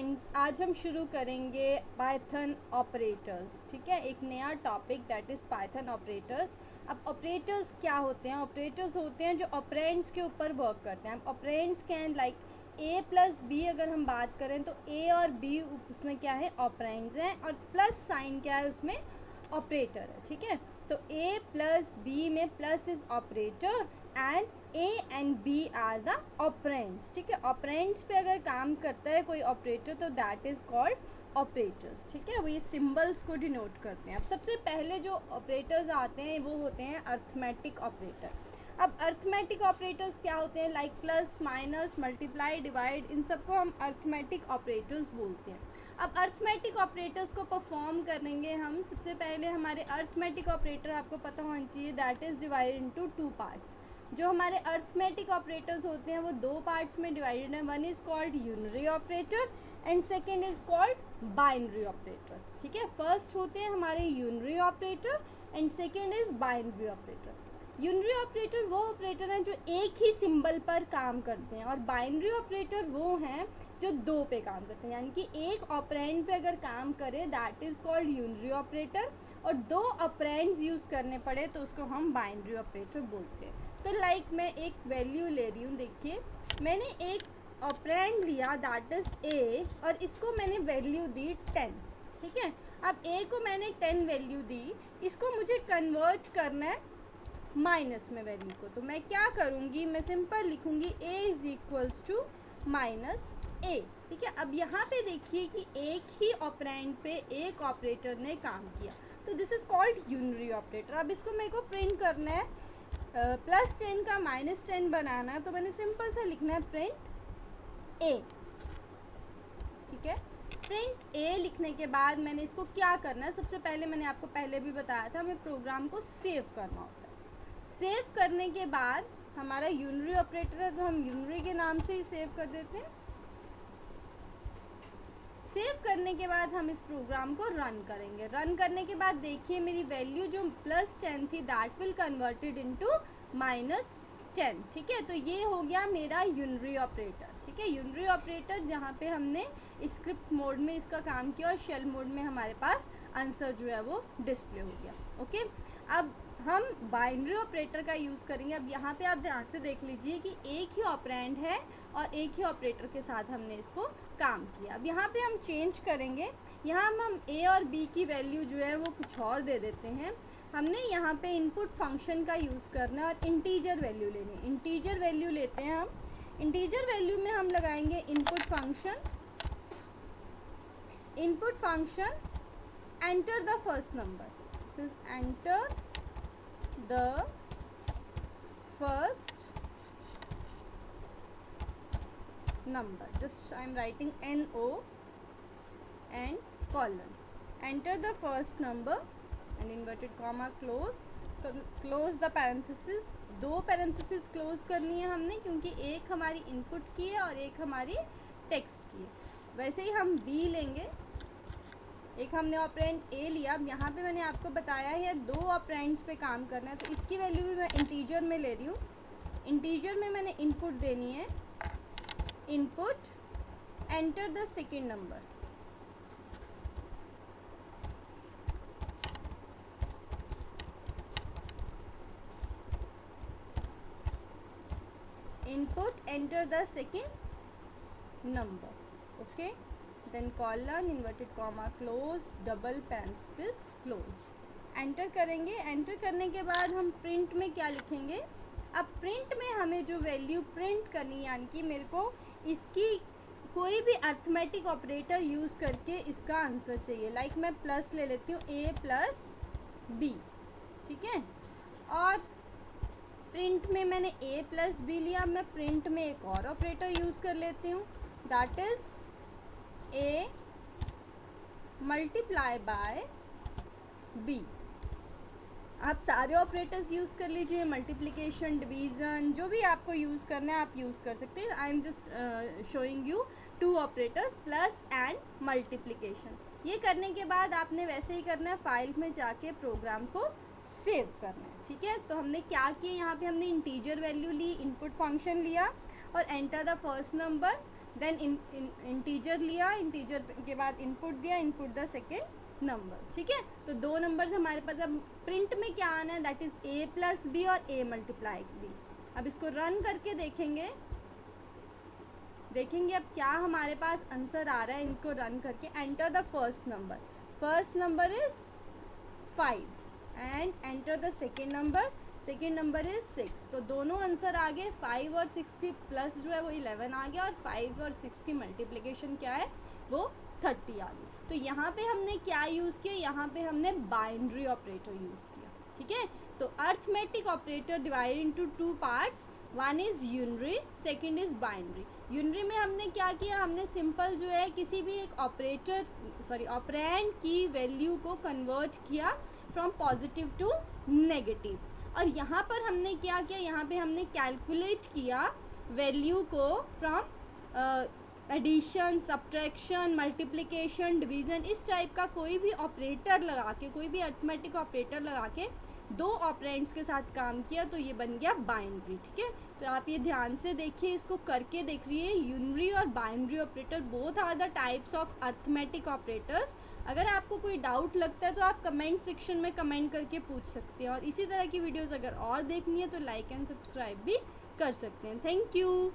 Friends, आज हम शुरू करेंगे पाइथन ऑपरेटर्स। ठीक है, एक नया topic that is Python operators. अब ऑपरेटर्स क्या होते हैं? ऑपरेटर्स होते हैं जो ऑपरेंड्स के ऊपर वर्क करते हैं। Operands can like A plus B, अगर हम बात करें तो ए और बी उसमें क्या है? ऑपरेंड्स हैं, और प्लस साइन क्या है? उसमें ऑपरेटर है। ठीक है, तो ए प्लस बी में plus is operator and A and B are the operands. ठीक है, ऑपरेंड्स पे अगर काम करता है कोई ऑपरेटर तो दैट इज कॉल्ड ऑपरेटर्स। ठीक है, वो ये सिंबल्स को डिनोट करते हैं। अब सबसे पहले जो ऑपरेटर्स आते हैं वो होते हैं अर्थमेटिक ऑपरेटर। अब अर्थमेटिक ऑपरेटर्स क्या होते हैं? Like plus, minus, multiply, divide, इन सबको हम अर्थमेटिक ऑपरेटर्स बोलते हैं। अब अर्थमेटिक ऑपरेटर्स को परफॉर्म करेंगे हम। सबसे पहले हमारे अर्थमेटिक ऑपरेटर आपको पता होना चाहिए that is divided into two parts. जो हमारे अर्थमेटिक ऑपरेटर्स होते हैं वो दो पार्ट्स में डिवाइडेड है। One is called unary operator and second is called binary operator. ठीक है, फर्स्ट होते हैं हमारे unary operator and second is binary operator. Unary operator वो ऑपरेटर हैं जो एक ही सिंबल पर काम करते हैं, और बाइनरी ऑपरेटर वो हैं जो दो पे काम करते हैं। यानी कि एक ऑपरेंड पे अगर काम करे that is called unary operator, और दो ऑपरेंड्स यूज करने पड़े तो उसको हम बाइनरी ऑपरेटर बोलते हैं। तो लाइक मैं एक वैल्यू ले रही हूँ, देखिए मैंने एक ऑपरेंड लिया दैट इज ए, और इसको मैंने वैल्यू दी 10। ठीक है, अब ए को मैंने 10 वैल्यू दी, इसको मुझे कन्वर्ट करना है माइनस में वैल्यू को। तो मैं क्या करूँगी? मैं सिंपल लिखूँगी ए इज इक्वल्स टू माइनस ए। ठीक है, अब यहाँ पे देखिए कि एक ही ऑपरेंड पे एक ऑपरेटर ने काम किया, तो this is called unary operator. अब इसको मेरे को प्रिंट करना है, प्लस 10 का माइनस 10 बनाना है, तो मैंने सिंपल सा लिखना है प्रिंट ए। ठीक है, प्रिंट ए लिखने के बाद मैंने इसको क्या करना है? सबसे पहले मैंने आपको पहले भी बताया था, हमें प्रोग्राम को सेव करना होता है। सेव करने के बाद हमारा यूनरी ऑपरेटर है तो हम यूनरी के नाम से ही सेव कर देते हैं। सेव करने के बाद हम इस प्रोग्राम को रन करेंगे। रन करने के बाद देखिए मेरी वैल्यू जो प्लस 10 थी that will converted into minus 10। ठीक है, तो ये हो गया मेरा यूनरी ऑपरेटर। ठीक है, यूनरी ऑपरेटर जहाँ पे हमने स्क्रिप्ट मोड में इसका काम किया और शेल मोड में हमारे पास आंसर जो है वो डिस्प्ले हो गया। ओके, अब हम बाइनरी ऑपरेटर का यूज़ करेंगे। अब यहाँ पे आप ध्यान से देख लीजिए कि एक ही ऑपरेंड है और एक ही ऑपरेटर के साथ हमने इसको काम किया। अब यहाँ पे हम चेंज करेंगे, यहाँ हम ए और बी की वैल्यू जो है वो कुछ और दे देते हैं। हमने यहाँ पे इनपुट फंक्शन का यूज़ करना और इंटीजर वैल्यू लेनी। इंटीजर वैल्यू लेते हैं हम। इंटीजर वैल्यू में हम लगाएंगे input function enter the first number. This is enter the first number. Just I am writing NO and colon. Enter the first number and inverted comma close. Close the parenthesis. दो parenthesis close करनी है हमने, क्योंकि एक हमारी input की है और एक हमारी टेक्स्ट की है। वैसे ही हम B लेंगे। एक हमने ऑपरेंड ए लिया। अब यहाँ पे मैंने आपको बताया है दो ऑपरेंड्स पे काम करना है, तो इसकी वैल्यू भी मैं इंटीजर में ले रही हूँ। इंटीजर में मैंने इनपुट देनी है, input enter the second number. Input enter the second number. Okay, then colon inverted comma close double parenthesis close. Enter करेंगे। एंटर करने के बाद हम प्रिंट में क्या लिखेंगे? अब प्रिंट में हमें जो वैल्यू प्रिंट करनी, यानी कि मेरे को इसकी कोई भी अर्थमेटिक ऑपरेटर यूज़ करके इसका आंसर चाहिए। लाइक मैं प्लस ले लेती हूँ, ए प्लस बी। ठीक है, और प्रिंट में मैंने ए प्लस बी लिया। मैं प्रिंट में एक और ऑपरेटर यूज़ कर लेती हूँ that is A multiply by B. आप सारे ऑपरेटर्स यूज़ कर लीजिए, मल्टीप्लिकेशन, डिवीज़न, जो भी आपको यूज़ करना है आप यूज़ कर सकते हैं। I am just showing you two operators, plus and multiplication. ये करने के बाद आपने वैसे ही करना है, फाइल में जाके प्रोग्राम को सेव करना है। ठीक है, तो हमने क्या किया, यहाँ पे हमने इंटीजर वैल्यू ली, इनपुट फंक्शन लिया और enter the first number. Then integer लिया, इंटीजर के बाद इनपुट दिया, इनपुट द सेकेंड नंबर, ठीक है। तो 2 नंबर्स हमारे पास। अब प्रिंट में क्या आना है, that is a plus B और a मल्टीप्लाई बी। अब इसको रन करके देखेंगे अब क्या हमारे पास आंसर आ रहा है। इनको रन करके enter the first number is 5 and enter the second number is 6। तो दोनों आंसर आ गए। 5 और 6 की प्लस जो है वो 11 आ गया और 5 और 6 की मल्टीप्लिकेशन क्या है वो 30 आ गई। तो यहाँ पे हमने क्या यूज़ किया, यहाँ पे हमने बाइनरी ऑपरेटर यूज़ किया, ठीक है। तो arithmetic operator divide into 2 parts, one is unary, second is binary. Unary में हमने क्या किया, हमने सिंपल जो है किसी भी एक ऑपरेंड की वैल्यू को कन्वर्ट किया फ्रॉम पॉजिटिव टू नेगेटिव। और यहाँ पर हमने क्या किया, यहाँ पे हमने कैलकुलेट किया वैल्यू को from addition, subtraction, multiplication, division, इस टाइप का कोई भी ऑपरेटर लगा के, कोई भी अरिथमेटिक ऑपरेटर लगा के 2 ऑपरेंड्स के साथ काम किया, तो ये बन गया बाइनरी, ठीक है। तो आप ये ध्यान से देखिए, इसको करके देखिए। यूनरी और binary operator both are the types of arithmetic operators. अगर आपको कोई डाउट लगता है तो आप कमेंट सेक्शन में कमेंट करके पूछ सकते हैं। और इसी तरह की वीडियोस अगर और देखनी है तो लाइक एंड सब्सक्राइब भी कर सकते हैं। Thank you.